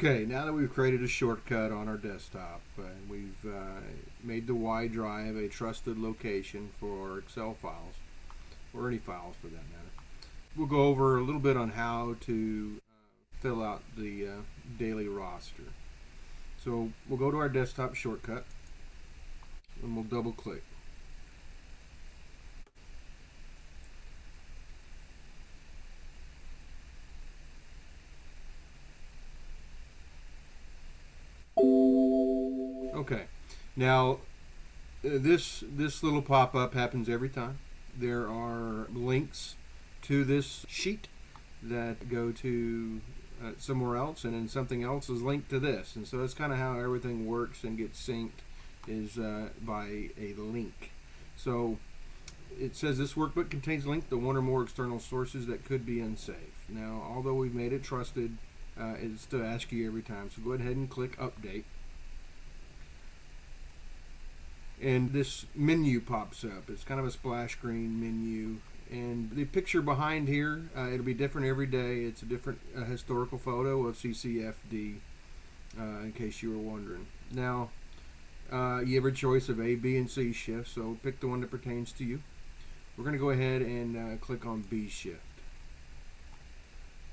Okay, now that we've created a shortcut on our desktop and we've made the Y drive a trusted location for Excel files, or any files for that matter, we'll go over a little bit on how to fill out the daily roster. So we'll go to our desktop shortcut and we'll double click. Okay, now this little pop-up happens every time. There are links to this sheet that go to somewhere else, and then something else is linked to this, and so that's kind of how everything works and gets synced, is by a link. So it says this workbook contains links to one or more external sources that could be unsafe. Now, although we've made it trusted, it's to ask you every time, so go ahead and click update. And this menu pops up. It's kind of a splash screen menu, and the picture behind here, it'll be different every day. It's a different historical photo of CCFD, in case you were wondering. Now, you have a choice of A, B, and C shift, so pick the one that pertains to you. We're going to go ahead and click on B shift.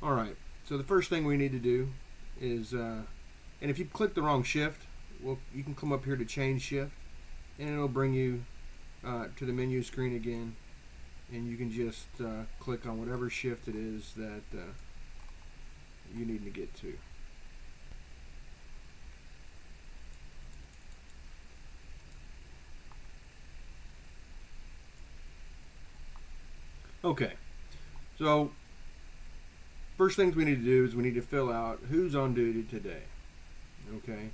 Alright, so the first thing we need to do is, and if you click the wrong shift, well, you can come up here to change shift, and it'll bring you to the menu screen again, and you can just click on whatever shift it is that you need to get to. Okay, so first things we need to do is we need to fill out who's on duty today. Okay,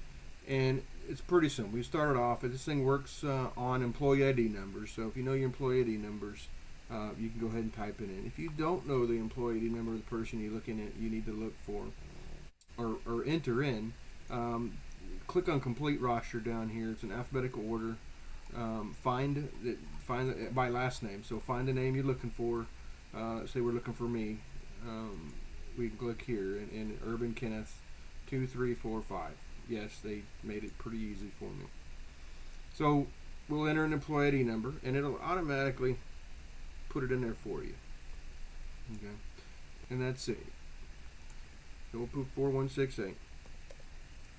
and it's pretty simple. We started off, this thing works on employee ID numbers, so if you know your employee ID numbers, you can go ahead and type it in. If you don't know the employee ID number of the person you're looking at, you need to look for or enter in, click on complete roster down here. It's in alphabetical order. Find it by last name, so find the name you're looking for. Say we're looking for me. We can click here in Urban Kenneth 2345. Yes, they made it pretty easy for me. So we'll enter an employee ID number, and it'll automatically put it in there for you. Okay, and that's it. So we'll put 4168.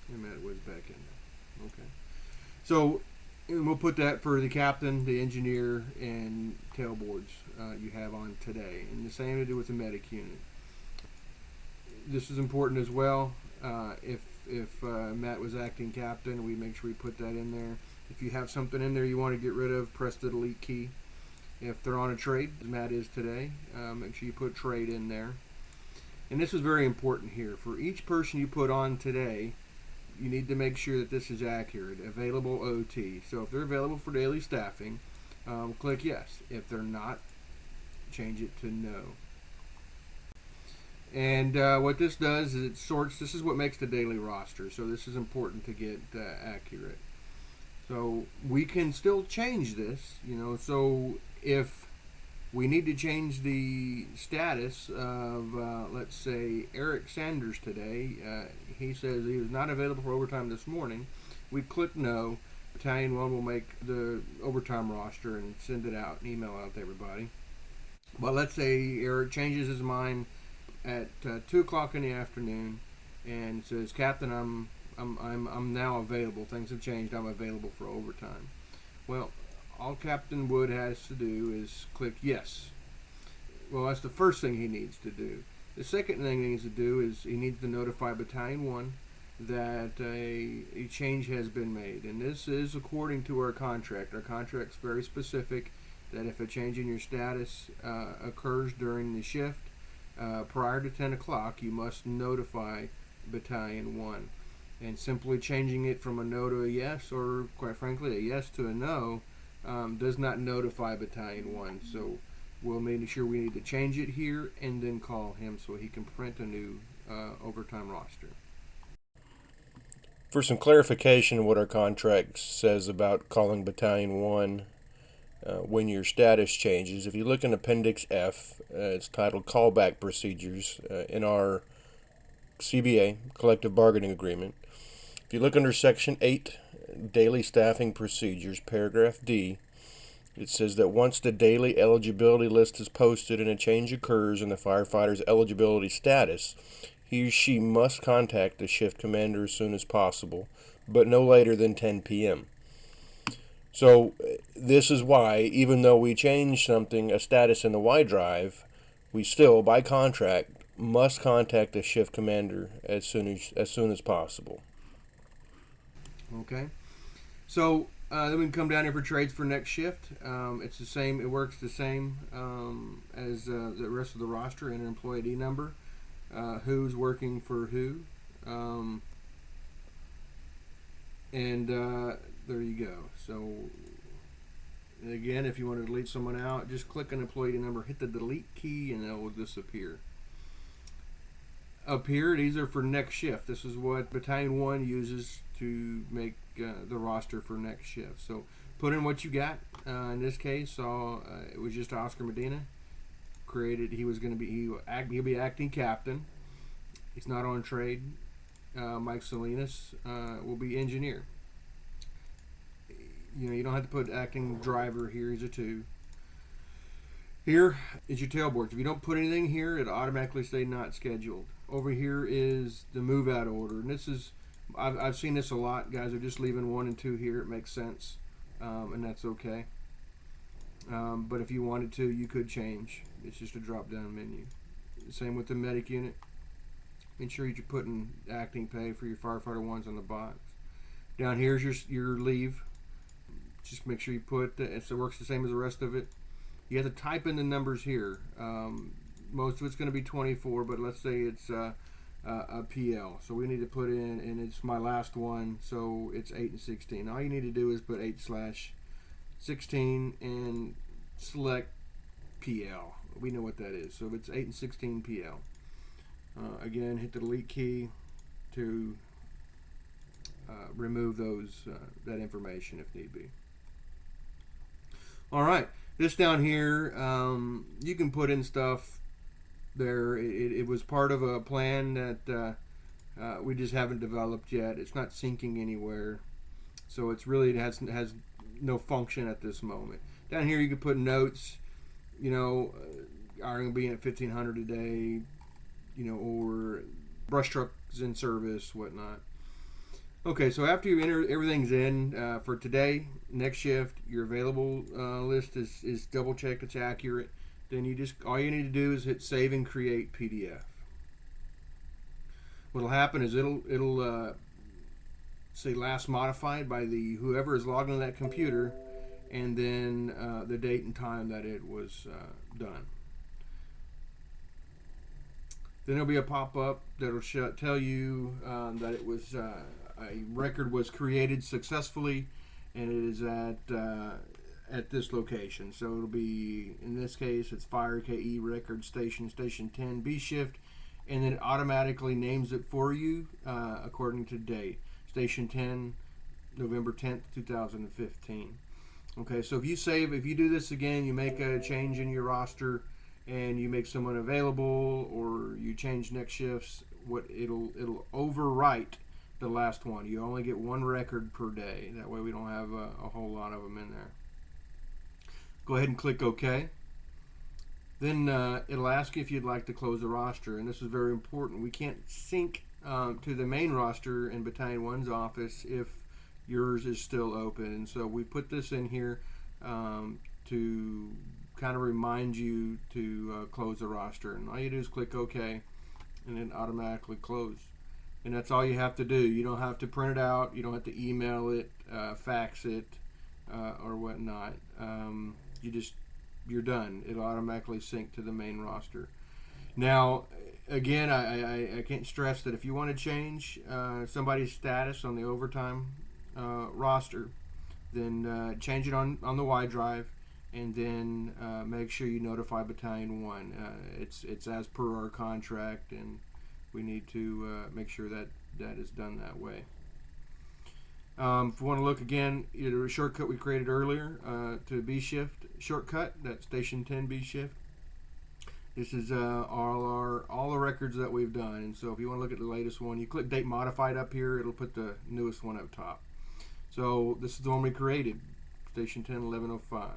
And that was back in there. Okay. So and we'll put that for the captain, the engineer, and tailboards you have on today. And the same to do with the medic unit. This is important as well. If Matt was acting captain, we make sure we put that in there. If you have something in there you want to get rid of, press the delete key. If they're on a trade, as Matt is today, make sure you put trade in there. And this is very important here. For each person you put on today, you need to make sure that this is accurate. Available OT. So if they're available for daily staffing, click yes. If they're not, change it to no. And what this does is it sorts. This is what makes the daily roster. So this is important to get accurate. So we can still change this, so if we need to change the status of, let's say, Eric Sanders today, he says he was not available for overtime this morning, we click no. Battalion 1 will make the overtime roster and send it out, and email out to everybody. But let's say Eric changes his mind at 2 o'clock in the afternoon and says, Captain, I'm now available. Things have changed. I'm available for overtime. Well, all Captain Wood has to do is click yes. Well, that's the first thing he needs to do. The second thing he needs to do is he needs to notify Battalion 1 that a change has been made. And this is according to our contract. Our contract's very specific that if a change in your status occurs during the shift prior to 10 o'clock, you must notify Battalion 1. And simply changing it from a no to a yes, or quite frankly a yes to a no, does not notify Battalion 1. So we'll make sure we need to change it here and then call him so he can print a new overtime roster. For some clarification of what our contract says about calling Battalion 1 when your status changes, if you look in Appendix F, it's titled Callback Procedures. In our CBA, collective bargaining agreement. If you look under Section 8, daily staffing procedures, paragraph D, it says that once the daily eligibility list is posted and a change occurs in the firefighter's eligibility status, he or she must contact the shift commander as soon as possible, but no later than 10 p.m. So this is why, even though we change something, a status in the Y drive, we still, by contract, must contact the shift commander as soon as possible. Okay. So then we can come down here for trades for next shift. It's the same. It works the same as the rest of the roster. Enter employee ID number. Who's working for who. And there you go. So again, if you want to delete someone out, just click on employee ID number, hit the delete key, and it will disappear. Up here, these are for next shift. This is what Battalion 1 uses to make the roster for next shift. So put in what you got. In this case, it was just Oscar Medina. Created. He was going to be he'll be acting captain. He's not on trade. Mike Salinas will be engineer. You don't have to put acting driver here. He's a 2. Here is your tailboards. If you don't put anything here, it automatically say not scheduled. Over here is the move out order, and this is I've seen this a lot. Guys are just leaving 1 and 2 here. It makes sense, and that's okay. But if you wanted to, you could change. It's just a drop down menu. Same with the medic unit. Make sure you're putting acting pay for your firefighter 1s on the box. Down here's your leave. Just make sure you put it works the same as the rest of it. You have to type in the numbers here. Most of it's going to be 24, but let's say it's a PL. So we need to put in, and it's my last one, so it's 8 and 16. All you need to do is put 8/16 and select PL. We know what that is. So it's 8 and 16 PL. Again, hit the delete key to remove that information if need be. All right. This down here, you can put in stuff there. It was part of a plan that we just haven't developed yet. It's not syncing anywhere, so it has no function at this moment. Down here, you can put notes. Are going to be at 1,500 a day, or brush trucks in service, whatnot. Okay, so after you enter everything's in for today, next shift, your available list is double checked, it's accurate. Then all you need to do is hit save and create PDF. What'll happen is it'll say last modified by whoever is logged on that computer, and then the date and time that it was done. Then there'll be a pop-up that'll tell you that it was a record was created successfully, and it is at this location. So it'll be, in this case, it's Fire KE Record Station 10 B Shift, and then it automatically names it for you according to date. Station 10, November 10th, 2015. Okay, so if you do this again, you make a change in your roster, and you make someone available, or you change next shifts, it'll overwrite the last one. You only get 1 record per day. That way we don't have a whole lot of them in there. Go ahead and click OK. Then it'll ask you if you'd like to close the roster, and this is very important. We can't sync to the main roster in Battalion 1's office if yours is still open, and so we put this in here to kind of remind you to close the roster, and all you do is click OK, and it automatically closes. And that's all you have to do. You don't have to print it out. You don't have to email it, fax it, or whatnot. You're done. It'll automatically sync to the main roster. Now, again, I can't stress that if you want to change somebody's status on the overtime roster, then change it on the Y drive, and then make sure you notify Battalion 1. It's as per our contract, and we need to make sure that is done that way. If you want to look again, a shortcut we created earlier to B shift shortcut, that's Station 10 B shift. This is all the records that we've done. And so if you want to look at the latest one, you click date modified up here. It'll put the newest one up top. So this is the one we created, station 10, 11:05,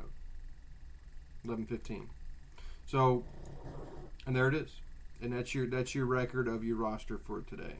11:15. So, and there it is. And that's your record of your roster for today.